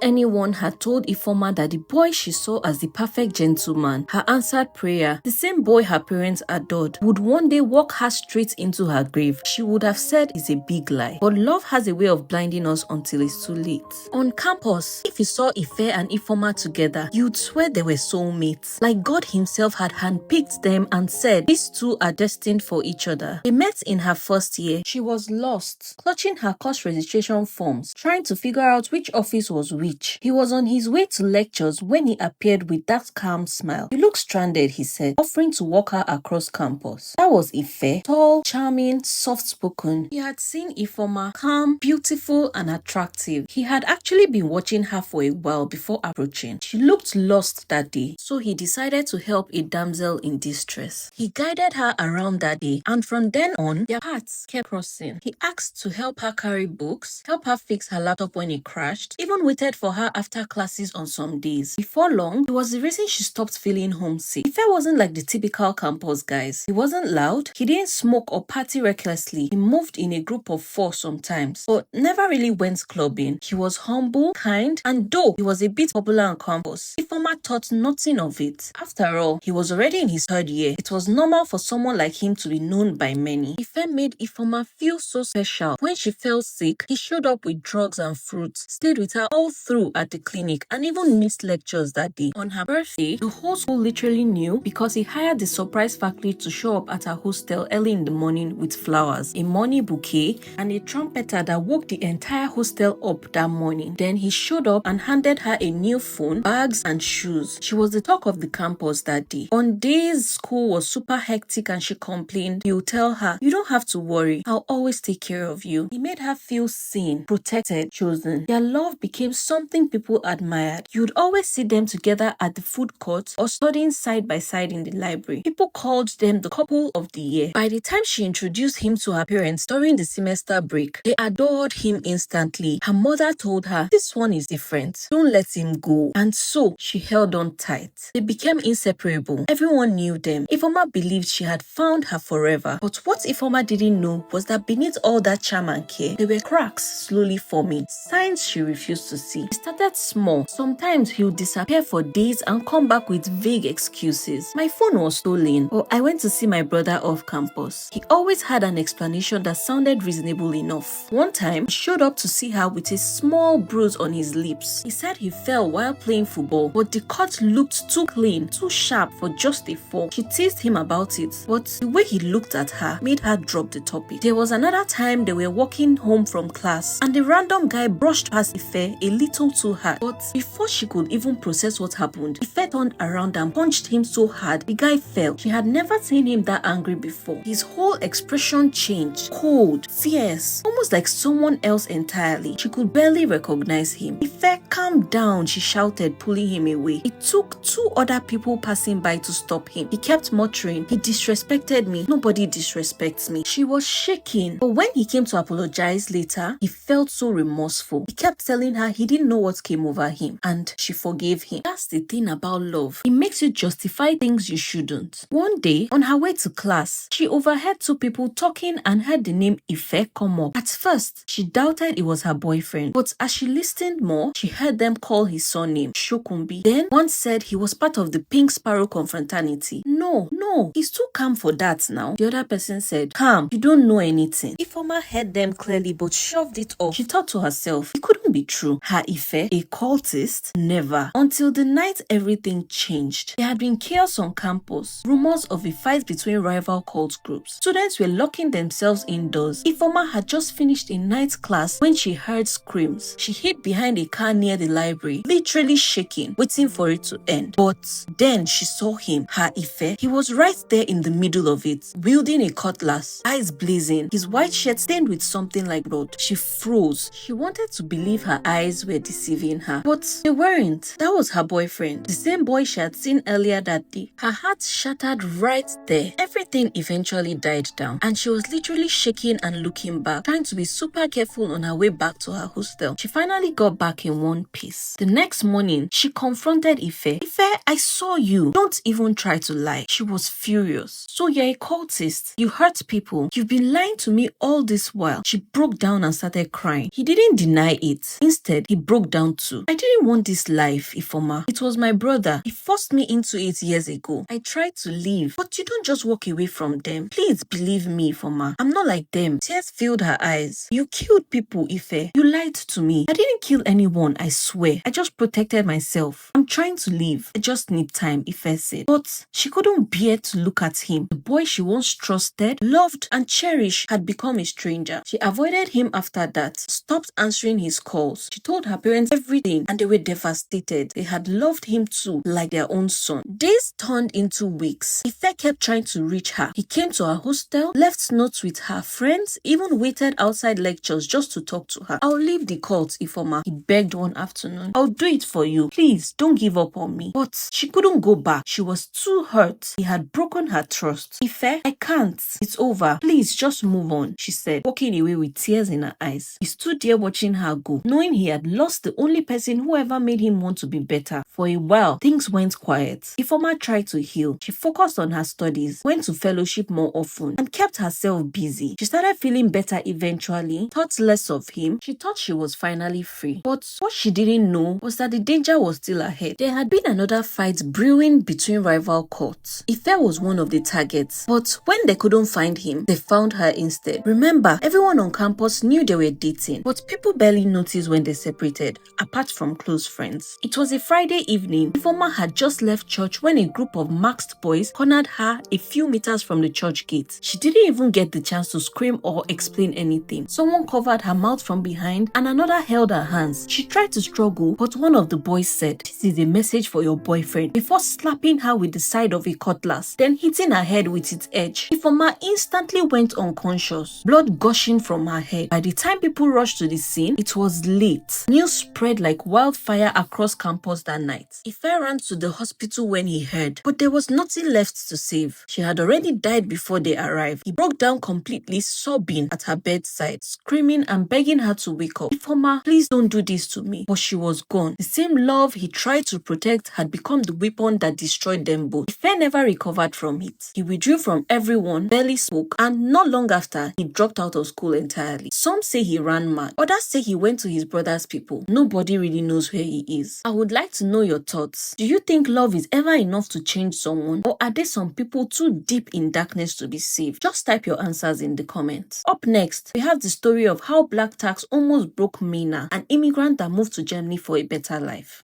anyone had told Ifeoma that the boy she saw as the perfect gentleman, her answered prayer, the same boy her parents adored, would one day walk her straight into her grave, she would have said is a big lie. But love has a way of blinding us until it's too late. On campus, if you saw Ife and Ifeoma together, you'd swear they were soulmates. Like God himself had handpicked them and said, these two are destined for each other. They met in her first year. She was lost, clutching her course registration forms, trying to figure out which office was which. He was on his way to lectures when he appeared with that calm smile. You look stranded, he said, offering to walk her across campus. That was Ife, tall, charming, soft-spoken. He had seen Ifeoma, calm, beautiful, and attractive. He had actually been watching her for a while before approaching. She looked lost that day, so he decided to help a damsel in distress. He guided her around that day, and from then on, their paths kept crossing. He asked to help her carry books, help her fix her laptop when it crashed, even waited for her after classes on some days. Before long, it was the reason she stopped feeling homesick. Ife wasn't like the typical campus guys. He wasn't loud, he didn't smoke or party recklessly. He moved in a group of 4 sometimes, but never really went clubbing. He was humble, kind, and though he was a bit popular on campus, Ifeoma thought nothing of it. After all, he was already in his 3rd year. It was normal for someone like him to be known by many. Ife made Ifeoma feel so special. When she fell sick, he showed up with drugs and fruits, stayed with her all through at the clinic, and even missed lectures that day. On her birthday, the whole school literally knew because he hired the surprise faculty to show up at her hostel early in the morning with flowers, a money bouquet, and a trumpeter that woke the entire hostel up that morning. Then he showed up and handed her a new phone, bags, and shoes. She was the talk of the campus that day. On days school was super hectic and she complained, he would tell her, you don't have to worry, I'll always take care of you. He made her feel seen, protected, chosen. Their love became something people admired. You'd always see them together at the food court or studying side by side in the library. People called them the couple of the year. By the time she introduced him to her parents during the semester break, they adored him instantly. Her mother told her, this one is different. Don't let him go. And so she held on tight. They became inseparable. Everyone knew them. Ifeoma believed she had found her forever. But what Ifeoma didn't know was that beneath all that charm and care, there were cracks slowly forming, signs she refused to see. It started small. Sometimes he would disappear for days and come back with vague excuses. My phone was stolen, or I went to see my brother off campus. He always had an explanation that sounded reasonable enough. One time, he showed up to see her with a small bruise on his lips. He said he fell while playing football, but the cut looked too clean, too sharp for just a fall. She teased him about it, but the way he looked at her made her drop the topic. There was another time they were walking home from class, and the random guy brushed past Ife a little too hard. But before she could even process what happened, Ife turned around and punched him so hard, the guy fell. She had never seen him that angry before. His whole expression changed, cold, fierce, almost like someone else entirely. She could barely recognize him. Ife, calm down, she shouted, pulling him away. It took 2 other people passing by to stop him. He kept muttering, he disrespected me. Nobody disrespects me. She was shaking. But when he came to apologize later, he felt so remorseful. He kept telling her he didn't know what came over him, and she forgave him. That's the thing about love. It makes you justify things you shouldn't. One day, on her way to class, she overheard 2 people talking and heard the name Ife come up. At first, she doubted it was her boyfriend, but as she listened more, she heard them call his surname, Shokumbi. Then, one said he was part of the Pink Sparrow confraternity. No, he's too calm for that now. The other person said, calm, you don't know anything. Ifeoma heard them clearly but shoved it off. She thought to herself, it couldn't be true. Her Ife, a cultist? Never. Until the night everything changed. There had been chaos on campus, rumors of a fight between rival cult groups. Students were locking themselves indoors. Ifeoma had just finished a night class when she heard screams. She hid behind a car near the library, literally shaking, waiting for it to end. But then she saw him, her Ife. He was right there in the middle of it, wielding a cutlass, eyes blazing, his white shirt stained with something like blood. She froze. She wanted to believe her eyes were deceiving her, but they weren't. That was her boyfriend, the same boy she had seen earlier that day. Her heart shattered right there. Everything eventually died down, and she was literally shaking and looking back, trying to be super careful on her way back to her hostel. She finally got back in one piece. peace. The next morning, she confronted Ife. Ife, I saw you. Don't even try to lie. She was furious. So you're a cultist. You hurt people. You've been lying to me all this while. She broke down and started crying. He didn't deny it. Instead, he broke down too. I didn't want this life, Ifeoma. It was my brother. He forced me into it years ago. I tried to leave, but you don't just walk away from them. Please believe me, Ifeoma. I'm not like them. Tears filled her eyes. You killed people, Ife. You lied to me. I didn't kill anyone, I swear. I just protected myself. I'm trying to leave. I just need time, Ife said. But she couldn't bear to look at him. The boy she once trusted, loved, and cherished had become a stranger. She avoided him after that, stopped answering his calls. She told her parents everything and they were devastated. They had loved him too, like their own son. Days turned into weeks. Ife kept trying to reach her. He came to her hostel, left notes with her friends, even waited outside lectures just to talk to her. I'll leave the cult, Ifeoma, he begged one afternoon. I'll do it for you. Please, don't give up on me. But she couldn't go back. She was too hurt. He had broken her trust. Ife, I can't. It's over. Please, just move on, she said, walking away with tears in her eyes. He stood there watching her go, knowing he had lost the only person who ever made him want to be better. For a while, things went quiet. Ifeoma tried to heal. She focused on her studies, went to fellowship more often, and kept herself busy. She started feeling better eventually, thought less of him. She thought she was finally free. But what she didn't know was that the danger was still ahead. There had been another fight brewing between rival cults. Ife was one of the targets, but when they couldn't find him, they found her instead. Remember, everyone on campus knew they were dating, but people barely noticed when they separated, apart from close friends. It was a Friday evening. Ifeoma had just left church when a group of masked boys cornered her a few meters from the church gate. She didn't even get the chance to scream or explain anything. Someone covered her mouth from behind and another held her hands. She tried to struggle, but one of the boys said, "This is a message for your boyfriend," before slapping her with the side of a cutlass, then hitting her head with its edge. Ifeoma instantly went unconscious, blood gushing from her head. By the time people rushed to the scene, it was late. News spread like wildfire across campus that night. Ife ran to the hospital when he heard, but there was nothing left to save. She had already died before they arrived. He broke down completely, sobbing at her bedside, screaming and begging her to wake up. "Ifeoma, please don't do this to me." But she was gone. The same love he tried to protect had become the weapon that destroyed them both. Ife never recovered from it. He withdrew from everyone, barely spoke, and not long after, he dropped out of school entirely. Some say he ran mad. Others say he went to his brother's people. Nobody really knows where he is. I would like to know your thoughts. Do you think love is ever enough to change someone? Or are there some people too deep in darkness to be saved? Just type your answers in the comments. Up next, we have the story of how black tax almost broke Mina, an immigrant that moved to Germany for a better life.